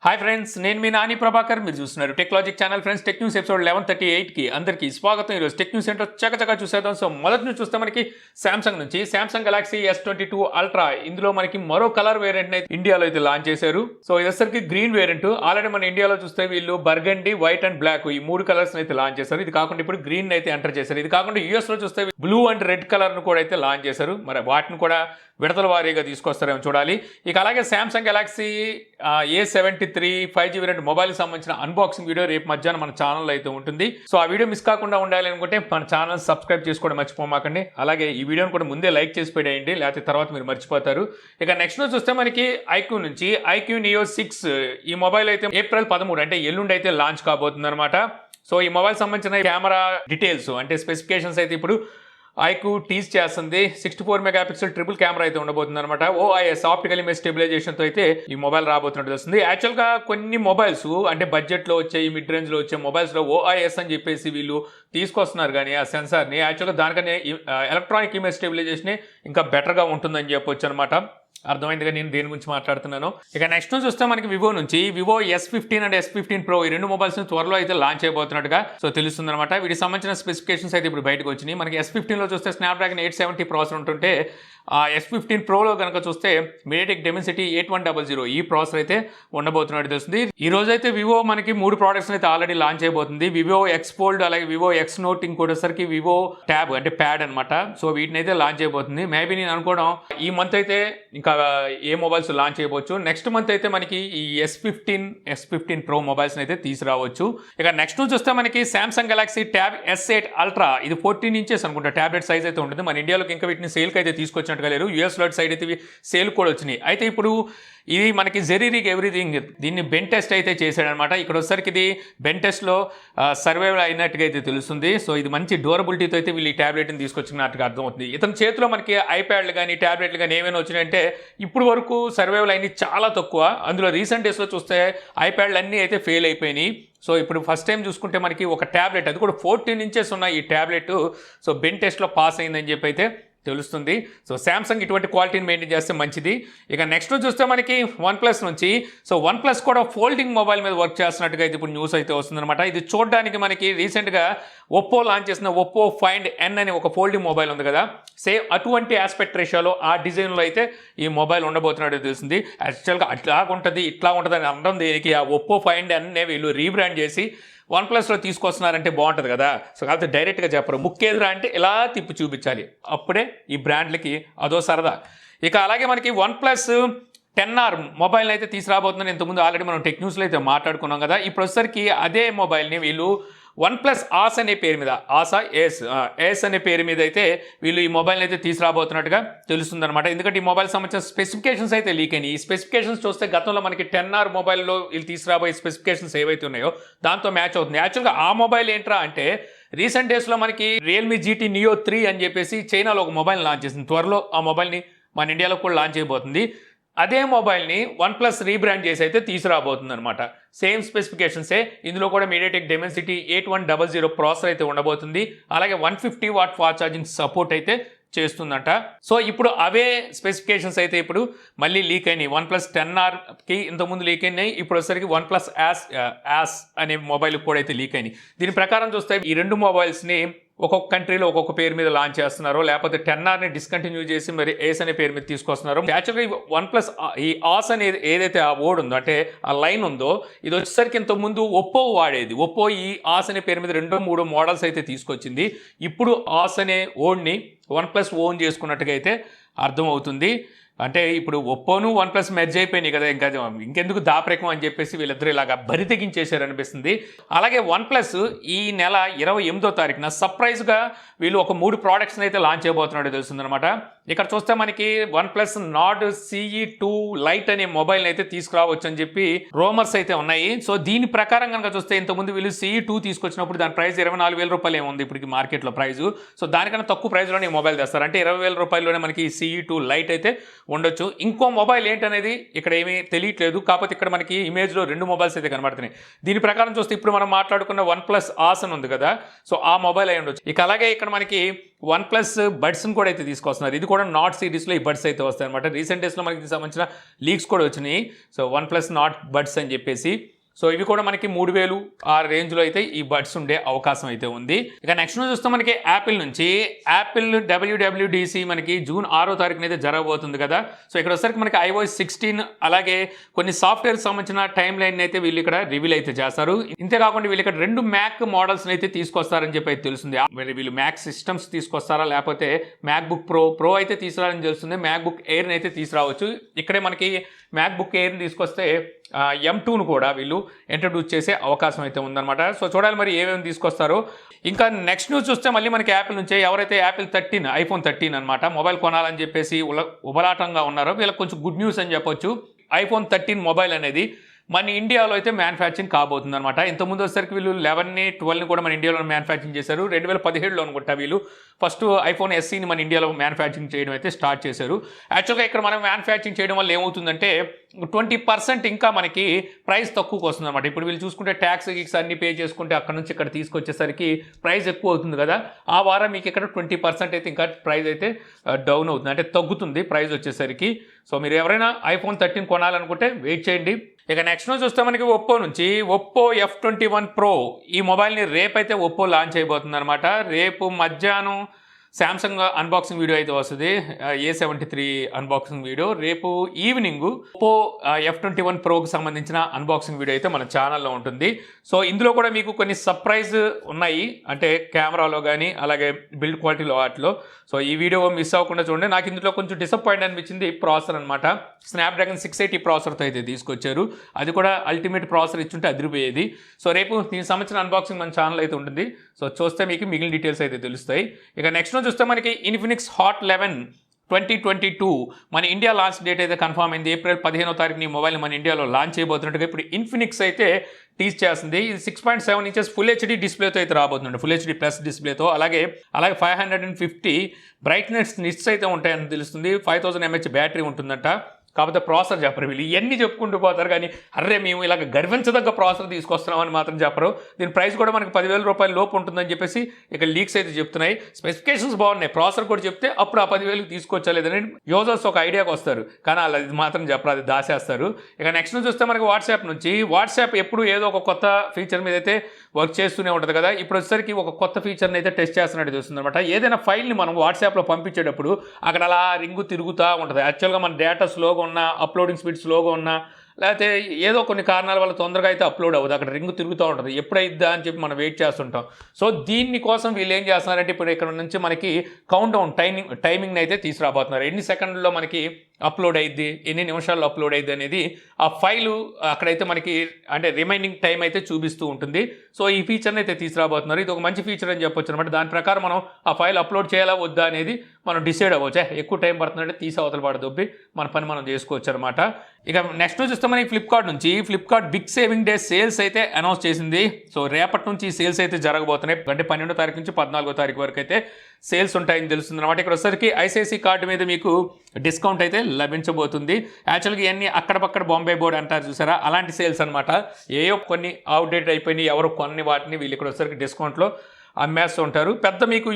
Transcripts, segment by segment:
Hi friends, నేను మీ నాని ప్రభాకర్. మీరు చూస్తున్నారు Technologic channel. Friends, tech news episode 1138కి అందరికీ స్వాగతం. ఈరోజు టెక్ న్యూస్ ఏంటో చకచకా చూసేద్దాం. సో మొదటి నుంచి చూస్తే మనకి సామ్సంగ్ నుంచి సామ్సంగ్ గెలాక్సీ S22 అల్ట్రా, ఇందులో మనకి మరో కలర్ వేరియంట్ అయితే ఇండియాలో అయితే లాంచ్ చేశారు. సో ఇదొసరికి గ్రీన్ వేరియంట్. ఆల్రెడీ మన ఇండియాలో చూస్తే వీళ్ళు బర్గండి, వైట్ అండ్ బ్లాక్ ఈ మూడు కలర్స్ అయితే లాంచ్ చేశారు. ఇది కాకుండా ఇప్పుడు గ్రీన్ అయితే ఎంటర్ చేశారు. ఇది కాకుండా యూఎస్ లో చూస్తే బ్లూ అండ్ రెడ్ కలర్ ను కూడా అయితే లాంచ్ చేశారు. మరి వాటిని కూడా విడతల వారీగా తీసుకొస్తారేమో చూడాలి. ఇక అలాగే Samsung Galaxy A73 5G variant మొబైల్కి సంబంధించిన అన్బాక్సింగ్ వీడియో రేపు మధ్యాహ్నం మన ఛానల్లో అయితే ఉంటుంది. సో ఆ వీడియో మిస్ కాకుండా ఉండాలి అనుకుంటే మన ఛానల్ సబ్స్క్రైబ్ చేసుకోవడం మర్చిపోమాకండి. అలాగే ఈ వీడియోని కూడా ముందే లైక్ చేసి పెట్టేయండి, లేకపోతే తర్వాత మీరు మర్చిపోతారు. ఇక నెక్స్ట్ రోజు చూస్తే మనకి ఐక్యూ నుంచి ఐక్యూ నియో 6 ఈ మొబైల్ అయితే ఏప్రిల్ 13 అంటే ఎల్లుండి అయితే లాంచ్ కాబోతుంది అనమాట. సో ఈ మొబైల్ సంబంధించిన కెమెరా డీటెయిల్స్ అంటే స్పెసిఫికేషన్స్ అయితే ఇప్పుడు ఐక్యూ టీజ్ చేస్తుంది. 64 మెగాపిక్సెల్ ట్రిపుల్ కెమెరా అయితే ఉండబోతుంది అనమాట. OIS ఆప్టికల్ ఇమేజ్ స్టెబిలైజేషన్తో అయితే ఈ మొబైల్ రాబోతున్నట్టు వస్తుంది. యాక్చువల్గా కొన్ని మొబైల్స్ అంటే బడ్జెట్లో వచ్చే ఈ మిడ్ రేంజ్లో వచ్చే మొబైల్స్లో OIS అని చెప్పేసి వీళ్ళు తీసుకొస్తున్నారు, కానీ ఆ సెన్సార్ని యాక్చువల్గా దానికనే ఎలక్ట్రానిక్ ఇమేజ్ స్టెబిలైజేషనే ఇంకా బెటర్గా ఉంటుందని చెప్పొచ్చు అనమాట. అర్థమైందిగా నేను దేని గురించి మాట్లాడుతున్నాను. ఇక నెక్స్ట్ నుంచి చూస్తే మనకి వివో నుంచి Vivo S15 and S15 Pro ఈ రెండు మొబైల్స్ త్వరలో అయితే లాంచ్ అయిపోతున్నట్టుగా సో తెలుస్తుంది అనమాట. వీటికి సంబంధించిన స్పెసిఫికేషన్స్ అయితే ఇప్పుడు బయటకు వచ్చినాయి. మనకి S15 లో చూస్తే స్నాప్డ్రాగన్ 870 ప్రాసెసర్ ఉంటుంటే S15 Proలో కనుక చూస్తే మీడియాటెక్ డెమెన్సిటీ 8100 ఈ ప్రాసెసర్ అయితే ఉండబోతున్నట్టు తెలుస్తుంది. ఈ రోజు అయితే వివో మనకి 3 ప్రోడక్ట్స్ అయితే ఆల్రెడీ లాంచ్ అయిపోతుంది. వివో X Fold, అలాగే వివో X Note, ఇంకోటిసరికి వివో ట్యాబ్ అంటే ప్యాడ్ అనమాట. సో వీటిని అయితే లాంచ్ అయిపోతుంది. మేబీ నేను అనుకోవడం ఈ మంత్ అయితే ఇంకా ఏ మొబైల్స్ లాంచ్ అయిపోవచ్చు. నెక్స్ట్ మంత్ అయితే మనకి ఈ S15 Pro మొబైల్స్ అయితే తీసుకురావచ్చు. ఇక నెక్స్ట్ నుంచి వస్తే మనకి Samsung Galaxy tab S8 ultra, ఇది 14 ఇంచెస్ అనుకుంటా టాబ్లెట్ సైజ్ అయితే ఉంటుంది. మన ఇండియాలోకి ఇంకా వీటిని సేల్కి అయితే తీసుకొచ్చినట్టుగా లేరు. యూఎస్ లో సైడ్ అయితే సేల్ కూడా వచ్చినాయి. అయితే ఇప్పుడు ఇది మనకి జెరీరిగ్ ఎవ్రీథింగ్ దీన్ని బెన్ టెస్ట్ అయితే చేశాడనమాట. ఇక్కడ వచ్చేసరికి ఇది బెన్ టెస్ట్లో సర్వైవల్ అయినట్టుగా అయితే తెలుస్తుంది. సో ఇది మంచి డ్యూరబిలిటీతో అయితే వీళ్ళు ఈ ట్యాబ్లెట్ని తీసుకొచ్చినట్టుగా అర్థమవుతుంది. ఇతని చేతిలో మనకి ఐప్యాడ్లు కానీ ట్యాబ్లెట్లు కానీ ఏమైనా వచ్చినాయంటే ఇప్పుడు వరకు సర్వైవల్ అయినవి చాలా తక్కువ. అందులో రీసెంట్ డేస్లో చూస్తే ఐప్యాడ్లు అన్నీ అయితే ఫెయిల్ అయిపోయినాయి. సో ఇప్పుడు ఫస్ట్ టైం చూసుకుంటే మనకి ఒక ట్యాబ్లెట్, అది కూడా 14 ఇంచెస్ ఉన్న ఈ ట్యాబ్లెట్ సో బెన్ టెస్ట్లో పాస్ అయిందని చెప్పి అయితే తెలుస్తుంది. సో సామ్సంగ్ ఇటువంటి క్వాలిటీని మెయింటైన్ చేస్తే మంచిది. ఇక నెక్స్ట్ చూస్తే మనకి OnePlus నుంచి సో OnePlus కూడా ఫోల్డింగ్ మొబైల్ మీద వర్క్ చేస్తున్నట్టుగా అయితే ఇప్పుడు న్యూస్ అయితే వస్తుందన్నమాట. ఇది చూడడానికి మనకి రీసెంట్గా ఒప్పో లాంచ్ చేసిన ఒప్పో ఫైండ్ N అనే ఒక ఫోల్డింగ్ మొబైల్ ఉంది కదా, సేమ్ అటువంటి ఆస్పెక్ట్ రేషియోలో ఆ డిజైన్లో అయితే ఈ మొబైల్ ఉండబోతున్నట్టు తెలిసింది. యాక్చువల్గా ఇట్లా ఉంటుంది అని అనడం దేనికి, ఆ ఒప్పో ఫైండ్ N వీళ్ళు రీబ్రాండ్ చేసి OnePlusలో తీసుకొస్తున్నారంటే బాగుంటుంది కదా. సో కాకపోతే డైరెక్ట్గా చెప్పరు, ముక్కేదిరా అంటే ఇలా తిప్పి చూపించాలి, అప్పుడే ఈ బ్రాండ్లకి అదో సరదా. ఇక అలాగే మనకి OnePlus 10R మొబైల్ అయితే తీసుకురాబోతుందని ఇంతకుముందు ఆల్రెడీ మనం టెక్ న్యూస్లో అయితే మాట్లాడుకున్నాం కదా. ఇప్పుడు వచ్చేసరికి అదే మొబైల్ని వీళ్ళు OnePlus ఆస్ అనే పేరు మీద, ఏస్ అనే పేరు మీద అయితే వీళ్ళు ఈ మొబైల్ని అయితే తీసుకురాబోతున్నట్టుగా తెలుస్తుందన్నమాట. ఎందుకంటే ఈ మొబైల్ సంబంధించిన స్పెసిఫికేషన్స్ అయితే లీక్ అయినాయి. ఈ స్పెసిఫికేషన్స్ చూస్తే గతంలో మనకి 10R మొబైల్లో వీళ్ళు తీసుకురాబోయే స్పెసిఫికేషన్స్ ఏవైతే ఉన్నాయో దాంతో మ్యాచ్ అవుతుంది. యాక్చువల్గా ఆ మొబైల్ ఏంట్రా అంటే రీసెంట్ డేస్లో మనకి రియల్మీ GT Neo 3 అని చెప్పేసి చైనాలో ఒక మొబైల్ లాంచ్ చేసింది. త్వరలో ఆ మొబైల్ని మన ఇండియాలో కూడా లాంచ్ అయిపోతుంది. అదే మొబైల్ని OnePlus రీబ్రాండ్ చేసి అయితే తీసుకురాబోతుంది అనమాట. సేమ్ స్పెసిఫికేషన్సే, ఇందులో కూడా మీడియాటెక్ డెమెన్సిటీ 8100 ప్రాసెసర్ అయితే ఉండబోతుంది. అలాగే 150 వాట్ ఫాస్ట్ ఛార్జింగ్ సపోర్ట్ అయితే చేస్తుందంట. సో ఇప్పుడు అవే స్పెసిఫికేషన్స్ అయితే ఇప్పుడు మళ్ళీ లీక్ అయినాయి. OnePlus 10Rకి ఇంతకుముందు లీక్ అయినాయి. ఇప్పుడు వచ్చేసరికి OnePlus యాస్ అనే మొబైల్ కూడా అయితే లీక్ అయినాయి. దీని ప్రకారం చూస్తే ఈ రెండు మొబైల్స్ని ఒక్కొక్క కంట్రీలో ఒక్కొక్క పేరు మీద లాంచ్ చేస్తున్నారు, లేకపోతే 10Rని డిస్కంటిన్యూ చేసి మరి ఏస్ అనే పేరు మీద తీసుకొస్తున్నారు. యాక్చువల్గా ఈ OnePlus ఈ ఆస్ అనేది ఏదైతే ఆ వర్డ్ ఉందో అంటే ఆ లైన్ ఉందో, ఇది వచ్చేసరికి ఇంతకుముందు ఒప్పో వాడేది. ఒప్పో ఈ ఆస్ అనే పేరు మీద 2-3 మోడల్స్ అయితే తీసుకొచ్చింది. ఇప్పుడు ఆస్ అనే వర్డ్ని OnePlus ఓన్ చేసుకున్నట్టుగా అయితే అర్థమవుతుంది. అంటే ఇప్పుడు ఒప్పోను OnePlus మెర్జ్ అయిపోయినాయి కదా, ఇంకెందుకు దాపరికం అని చెప్పేసి వీళ్ళిద్దరూ ఇలాగా బరి తెగించేశారు అనిపిస్తుంది. అలాగే OnePlus ఈ నెల 28వ తారీఖున సర్ప్రైజ్గా వీళ్ళు ఒక 3 ప్రోడక్ట్స్ని అయితే లాంచ్ చేయబోతున్నట్టు తెలుస్తుంది అనమాట. ఇక్కడ చూస్తే మనకి OnePlus Nord CE2 లైట్ అనే మొబైల్ని అయితే తీసుకురావచ్చు అని చెప్పి రూమర్స్ అయితే ఉన్నాయి. సో దీని ప్రకారం కనుక చూస్తే ఇంతకుముందు వీళ్ళు CE2 తీసుకొచ్చినప్పుడు దాని ప్రైస్ 24,000 రూపాయలు ఏముంది ఇప్పటికి మార్కెట్లో ప్రైస్. సో దానికన్నా తక్కువ ప్రైస్లోనే ఈ మొబైల్ తెస్తారు. అంటే 20,000 రూపాయల్లోనే మనకి CE2 లైట్ అయితే ఉండొచ్చు. ఇంకో మొబైల్ ఏంటనేది ఇక్కడ ఏమీ తెలియట్లేదు. కాకపోతే ఇక్కడ మనకి ఇమేజ్లో 2 మొబైల్స్ అయితే కనబడుతున్నాయి. దీని ప్రకారం చూస్తే ఇప్పుడు మనం మాట్లాడుకున్న OnePlus ఆసన్ ఉంది కదా, సో ఆ మొబైల్ అయి ఉండొచ్చు. ఇక అలాగే ఇక్కడ మనకి OnePlus బడ్స్ని కూడా అయితే తీసుకొస్తున్నారు. ఇది కూడా నాట్ సిరీస్లో ఈ బడ్స్ అయితే వస్తాయి అనమాట. రీసెంట్ డేస్లో మనకి సంబంధించిన లీక్స్ కూడా వచ్చినాయి. సో OnePlus నాట్ బడ్స్ అని చెప్పేసి. సో ఇవి కూడా మనకి 3000 ఆ రేంజ్లో అయితే ఈ బడ్స్ ఉండే అవకాశం అయితే ఉంది. ఇక నెక్స్ట్ చూస్తే మనకి యాపిల్ నుంచి యాపిల్ WWDC మనకి జూన్ 6వ తారీఖున అయితే జరగబోతుంది కదా. సో ఇక్కడ వచ్చేసరికి మనకి iOS 16 అలాగే కొన్ని సాఫ్ట్వేర్ సంబంధించిన టైం లైన్ అయితే వీళ్ళు ఇక్కడ రివీల్ అయితే చేస్తారు. ఇంతేకాకుండా వీళ్ళు ఇక్కడ 2 మ్యాక్ మోడల్స్ అయితే తీసుకొస్తారని చెప్పి అయితే తెలుస్తుంది. వీళ్ళు మ్యాక్ సిస్టమ్స్ తీసుకొస్తారా లేకపోతే మ్యాక్బుక్ ప్రో అయితే తీసుకురావాలని తెలుస్తుంది. మ్యాక్బుక్ ఎయిర్ని అయితే తీసుకురావచ్చు. ఇక్కడే మనకి మ్యాక్బుక్ ఎయిర్ని తీసుకొస్తే M2ను కూడా వీళ్ళు ఇంట్రడ్యూస్ చేసే అవకాశం అయితే ఉందన్నమాట. సో చూడాలి మరి ఏమేమి తీసుకొస్తారో. ఇంకా నెక్స్ట్ న్యూస్ చూస్తే మళ్ళీ మనకి యాపిల్ నుంచే ఎవరైతే యాపిల్ 13 iPhone 13 అనమాట మొబైల్ కొనాలని చెప్పేసి ఉబలాటంగా ఉన్నారో వీళ్ళకి కొంచెం గుడ్ న్యూస్ అని చెప్పొచ్చు. iPhone 13 మొబైల్ అనేది మన ఇండియాలో అయితే మ్యానుఫ్యాక్చరింగ్ కాబోతుంది అనమాట. ఇంతకుముందు వచ్చేసరికి వీళ్ళు 11ని 12ని కూడా మన ఇండియాలో మ్యానుఫ్యాక్చరింగ్ చేశారు. 2017లో అనుకుంటా వీళ్ళు ఫస్ట్ iPhone SEని మన ఇండియాలో మ్యానుఫ్యాక్చరింగ్ చేయడం అయితే స్టార్ట్ చేశారు. యాక్చువల్గా ఇక్కడ మనం మ్యానుఫ్యాక్చరింగ్ చేయడం వల్ల ఏమవుతుందంటే 20% ఇంకా మనకి ప్రైస్ తక్కువకి వస్తుంది అనమాట. ఇప్పుడు వీళ్ళు చూసుకుంటే ట్యాక్స్ గిక్స్ అన్ని పే చేసుకుంటే అక్కడ నుంచి ఇక్కడ తీసుకొచ్చేసరికి ప్రైస్ ఎక్కువ అవుతుంది కదా. ఆ వారం మీకు ఇక్కడ 20% అయితే ఇంకా ప్రైస్ అయితే డౌన్ అవుతుంది, అంటే తగ్గుతుంది ప్రైస్ వచ్చేసరికి. సో మీరు ఎవరైనా iPhone 13 కొనాలనుకుంటే వెయిట్ చేయండి. ఇక నెక్స్ట్ నుంచి చూస్తే మనకి ఒప్పో నుంచి ఒప్పో F21 Pro ఈ మొబైల్ని రేపైతే ఒప్పో లాంచ్ అయిపోతుంది అనమాట. రేపు మధ్యాహ్నం శాంసంగ్ అన్బాక్సింగ్ వీడియో అయితే వస్తుంది, A73 అన్బాక్సింగ్ వీడియో. రేపు ఈవినింగ్ ఒప్పో F21 Proకి సంబంధించిన అన్బాక్సింగ్ వీడియో అయితే మన ఛానల్లో ఉంటుంది. సో ఇందులో కూడా మీకు కొన్ని సర్ప్రైజ్ ఉన్నాయి, అంటే కెమెరాలో కానీ అలాగే బిల్డ్ క్వాలిటీలో వాటిలో. సో ఈ వీడియో మిస్ అవ్వకుండా చూడండి. నాకు ఇందులో కొంచెం డిసప్పాయింట్ అనిపించింది ప్రాసెసర్ అనమాట. స్నాప్డ్రాగన్ 680 ప్రాసెసర్తో అయితే తీసుకొచ్చారు. అది కూడా అల్టిమేట్ ప్రాసెసర్ ఇచ్చుంటే అదిరిపోయేది. సో రేపు దీనికి సంబంధించిన అన్బాక్సింగ్ మన ఛానల్ అయితే ఉంటుంది. సో చూస్తే మీకు మిగిలిన డీటెయిల్స్ అయితే తెలుస్తాయి. ఇక నెక్స్ట్ చూస్తే మనకి ఇన్ఫినిక్స్ హాట్ 11 2022 మన ఇండియా లాంచ్ డేట్ అయితే కన్ఫర్మ్ అయింది. ఏప్రిల్ 15వ తారీఖున ఈ మొబైల్ మన ఇండియాలో లాంచ్ చేయబోతున్నట్టుగా ఇప్పుడు ఇన్ఫినిక్స్ అయితే టీజ్ చేస్తుంది. ఇది 6.7 ఇంచెస్ ఫుల్ హెచ్డీ డిస్ప్లేతో అయితే రాబోతుంది, ఫుల్ హెచ్డీ ప్లస్ డిస్ప్లేతో. అలాగే 550 బ్రైట్నెస్ నిట్స్ అయితే ఉంటాయని తెలుస్తుంది. 5000 mAh బ్యాటరీ ఉంటుందంట. కాకపోతే ప్రాసెసర్ చెప్పరు వీళ్ళు. ఇవన్నీ చెప్పుకుంటూ పోతారు కానీ అర్రే మేము ఇలాగ గర్వించదగ్గ ప్రాసెసర్ తీసుకొస్తున్నామని మాత్రం చెప్పరు. దీని ప్రైస్ కూడా మనకి 10,000 రూపాయల లోపు ఉంటుందని చెప్పేసి ఇక లీక్స్ అయితే చెప్తున్నాయి. స్పెసిఫికేషన్స్ బాగున్నాయి, ప్రాసెసర్ కూడా చెప్తే అప్పుడు ఆ 10,000కి తీసుకొచ్చలేదని యూజర్స్ ఒక ఐడియాకి వస్తారు, కానీ అలా ఇది మాత్రం చెప్పరు, అది దాచేస్తారు. ఇక నెక్స్ట్ చూస్తే మనకి వాట్సాప్ నుంచి వాట్సాప్ ఎప్పుడు ఏదో ఒక కొత్త ఫీచర్ మీద అయితే వర్క్ చేస్తూనే ఉంటుంది కదా. ఇప్పుడు వచ్చేసరికి ఒక కొత్త ఫీచర్ని అయితే టెస్ట్ చేస్తున్నట్టు తెలుస్తుంది అనమాట. ఏదైనా ఫైల్ని మనం వాట్సాప్లో పంపించేటప్పుడు అక్కడ అలా రింగు తిరుగుతూ ఉంటుంది. యాక్చువల్గా మన డేటా స్లోగా ఉన్నా, అప్లోడింగ్ స్పీడ్ స్లోగా ఉన్నా, లేకపోతే ఏదో కొన్ని కారణాల వల్ల తొందరగా అయితే అప్లోడ్ అవ్వదు, అక్కడ రింగ్ తిరుగుతూ ఉంటుంది. ఎప్పుడైద్దా అని చెప్పి మనం వెయిట్ చేస్తుంటాం. సో దీని కోసం వీళ్ళు ఏం చేస్తున్నారంటే ఇప్పుడు ఇక్కడ నుంచి మనకి కౌంట్ డౌన్ టైమింగ్ని అయితే తీసుకురాబోతున్నారు. ఎన్ని సెకండ్లో మనకి అప్లోడ్ అయ్యిద్ది, ఎన్ని నిమిషాల్లో అప్లోడ్ అయ్యిద్ది అనేది ఆ ఫైలు అక్కడైతే మనకి అంటే రిమైనింగ్ టైం అయితే చూపిస్తూ ఉంటుంది. సో ఈ ఫీచర్ని అయితే తీసుకురాబోతున్నారు. ఇది ఒక మంచి ఫీచర్ అని చెప్పొచ్చు అనమాట. దాని ప్రకారం మనం ఆ ఫైల్ అప్లోడ్ చేయాలా వద్దా అనేది మనం డిసైడ్ అవ్వచ్చు. ఎక్కువ టైం పడుతుందంటే తీసి అవతల పాటు దొబ్బి మన పని మనం చేసుకోవచ్చు అనమాట. ఇక నెక్స్ట్ చూస్తే మనకి ఫ్లిప్కార్ట్ నుంచి Flipkart big saving day sales అయితే అనౌన్స్ చేసింది. సో రేపటి నుంచి ఈ సేల్స్ అయితే జరగబోతున్నాయి. అంటే 12వ తారీఖు నుంచి 14వ తారీఖు వరకు అయితే సేల్స్ ఉంటాయని తెలుస్తుంది అనమాట. ఇక్కడ వచ్చేసరికి ఐసిఐసి కార్డు మీద మీకు డిస్కౌంట్ అయితే లభించబోతుంది. యాక్చువల్గా ఇవన్నీ అక్కడ పక్కడ బాంబే బోర్డ్ అంటారు చూసారా, అలాంటి సేల్స్ అనమాట. ఏయో కొన్ని అవుట్డేట్ అయిపోయినాయి, ఎవరు కొన్ని వాటిని వీళ్ళు ఇక్కడ వచ్చేసరికి డిస్కౌంట్లో అమ్మేస్తూ ఉంటారు. పెద్ద మీకు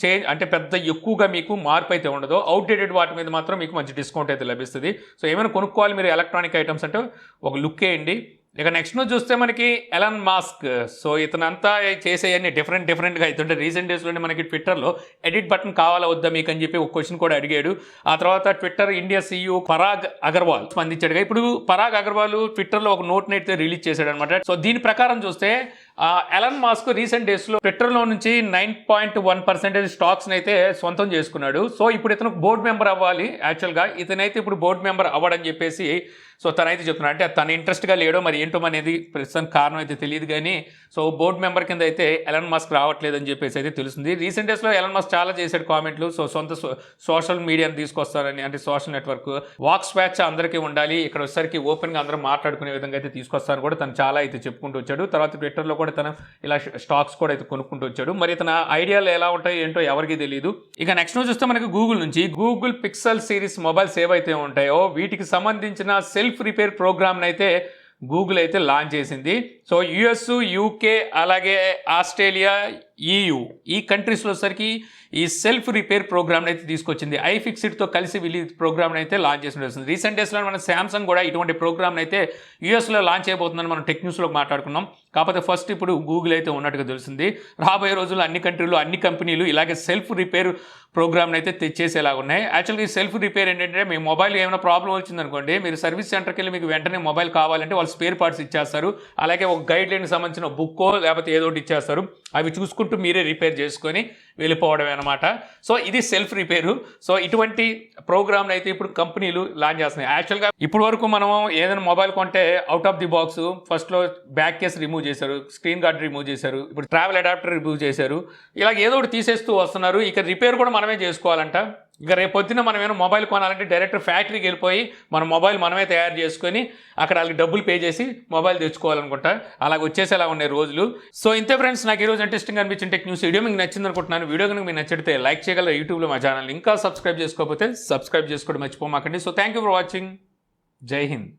చేంజ్ అంటే పెద్ద ఎక్కువగా మీకు మార్పు అయితే ఉండదు. అవుట్డేటెడ్ వాటి మీద మాత్రం మీకు మంచి డిస్కౌంట్ అయితే లభిస్తుంది. సో ఏమైనా కొనుక్కోవాలి మీరు ఎలక్ట్రానిక్ ఐటమ్స్ అంటే ఒక లుక్ వేయండి. ఇక నెక్స్ట్ నుంచి చూస్తే మనకి ఎలాన్ మాస్క్. సో ఇతనంతా చేసేయన్నీ డిఫరెంట్గా అవుతుంటే రీసెంట్ డేస్లోనే మనకి ట్విట్టర్లో ఎడిట్ బటన్ కావాలా వద్దా మీకు అని చెప్పి ఒక క్వశ్చన్ కూడా అడిగాడు. ఆ తర్వాత Twitter India CEO Parag Agarwal స్పందించాడుగా. ఇప్పుడు పరాగ్ అగర్వాల్ ట్విట్టర్లో ఒక నోట్ని అయితే రిలీజ్ చేశాడు అనమాట. సో దీని ప్రకారం చూస్తే ఎలాన్ మాస్క్ రీసెంట్ డేస్లో ట్విట్టర్లో నుంచి 9.1% స్టాక్స్ని అయితే సొంతం చేసుకున్నాడు. సో ఇప్పుడు ఇతను బోర్డు మెంబర్ అవ్వాలి. యాక్చువల్గా ఇతనైతే ఇప్పుడు బోర్డు మెంబర్ అవ్వడని చెప్పేసి సో తనైతే చెప్తున్నాడు, అంటే తన ఇంట్రెస్ట్గా లేడో మరి ఏంటో అనేది ప్రస్తుతం కారణం అయితే తెలియదు కానీ సో బోర్డు మెంబర్ కింద అయితే ఎలన్ మస్క్ రావట్లేదు అని చెప్పేసి అయితే తెలుస్తుంది. రీసెంట్ డేస్లో ఎలన్ మస్క్ చాలా చేశాడు కామెంట్లు. సో సొంత సోషల్ మీడియాని తీసుకొస్తారని, అంటే సోషల్ నెట్వర్క్ వాక్ స్వేచ్ఛ అందరికీ ఉండాలి, ఇక్కడ వచ్చేసరికి ఓపెన్గా అందరూ మాట్లాడుకునే విధంగా అయితే తీసుకొస్తారని కూడా తను చాలా అయితే చెప్పుకుంటూ వచ్చాడు. తర్వాత ట్విట్టర్లో కూడా తను ఇలా స్టాక్స్ కూడా అయితే కొనుక్కుంటూ వచ్చాడు. మరి తన ఐడియాలు ఎలా ఉంటాయో ఏంటో ఎవరికి తెలియదు. ఇక నెక్స్ట్ చూస్తే మనకి గూగుల్ నుంచి గూగుల్ పిక్సెల్ సిరీస్ మొబైల్స్ ఏవైతే ఉంటాయో వీటికి సంబంధించిన సెల్ఫ్ రిపేర్ ప్రోగ్రామ్ని అయితే గూగుల్ అయితే లాంచ్ చేసింది. సో యుఎస్, యూకే, అలాగే ఆస్ట్రేలియా, EU ఈ కంట్రీస్లో వచ్చేసరికి ఈ సెల్ఫ్ రిపేర్ ప్రోగ్రామ్ని అయితే తీసుకొచ్చింది. iFixitతో కలిసి వీళ్ళు ప్రోగ్రామ్ని అయితే లాంచ్ చేసి వస్తుంది. రీసెంట్ డేస్లో మన శాంసంగ్ కూడా ఇటువంటి ప్రోగ్రామ్ని అయితే యూఎస్లో లాంచ్ అయిపోతుందని మనం టెక్ న్యూస్లో మాట్లాడుకున్నాం. కాకపోతే ఫస్ట్ ఇప్పుడు గూగుల్ అయితే ఉన్నట్టుగా తెలిసింది. రాబోయే రోజుల్లో అన్ని కంట్రీలు, అన్ని కంపెనీలు ఇలాగే సెల్ఫ్ రిపేర్ ప్రోగ్రామ్ని అయితే తెచ్చేసేలాగా ఉన్నాయి. యాక్చువల్గా ఈ సెల్ఫ్ రిపేర్ ఏంటంటే మీ మొబైల్ ఏమైనా ప్రాబ్లం వచ్చిందనుకోండి, మీరు సర్వీస్ సెంటర్కి వెళ్ళి మీకు వెంటనే మొబైల్ కావాలంటే వాళ్ళు స్పేర్ పార్ట్స్ ఇచ్చేస్తారు. అలాగే ఒక గైడ్ లైన్కి సంబంధించిన బుక్కో లేకపోతే ఏదో ఒకటి ఇచ్చేస్తారు. అవి చూసుకుంటూ మీరే రిపేర్ చేసుకొని వెళ్ళిపోవడమే అనమాట. సో ఇది సెల్ఫ్ రిపేరు. సో ఇటువంటి ప్రోగ్రామ్ని అయితే ఇప్పుడు కంపెనీలు లాంచ్ చేస్తున్నాయి. యాక్చువల్గా ఇప్పుడు వరకు మనం ఏదైనా మొబైల్ కొంటే అవుట్ ఆఫ్ ది బాక్స్ ఫస్ట్లో బ్యాక్ కేస్ రిమూవ్ చేశారు, స్క్రీన్ గార్డ్ రిమూవ్ చేశారు, ఇప్పుడు ట్రావెల్ అడాప్టర్ రిమూవ్ చేశారు. ఇలా ఏదో ఒకటి తీసేస్తూ వస్తున్నారు. ఇక రిపేర్ కూడా మనమే చేసుకోవాలంట. ఇక రేపు పొద్దున్న మనం ఏమైనా మొబైల్ కొనాలంటే డైరెక్ట్ ఫ్యాక్టరీకి వెళ్ళిపోయి మన మొబైల్ మనమే తయారు చేసుకొని అక్కడ వాళ్ళకి డబ్బులు పే చేసి మొబైల్ తెచ్చుకోవాలనుకుంటా. అలాగ వచ్చేసేలా ఉన్నాయి రోజులు. సో ఇంతే ఫ్రెండ్స్, నాకు ఈరోజు ఇంట్రెస్టింగ్ అనిపించిన టెక్ న్యూస్ వీడియో మీకు నచ్చింది అనుకుంటున్నాను. వీడియో కనుక మీకు నచ్చితే లైక్ చేయగలరు. యూట్యూబ్లో మా ఛానల్ ఇంకా సబ్స్క్రైబ్ చేసుకోకపోతే సబ్స్క్రైబ్ చేసుకోవడం మర్చిపోమాకండి. So thank you for watching. జై హింద్.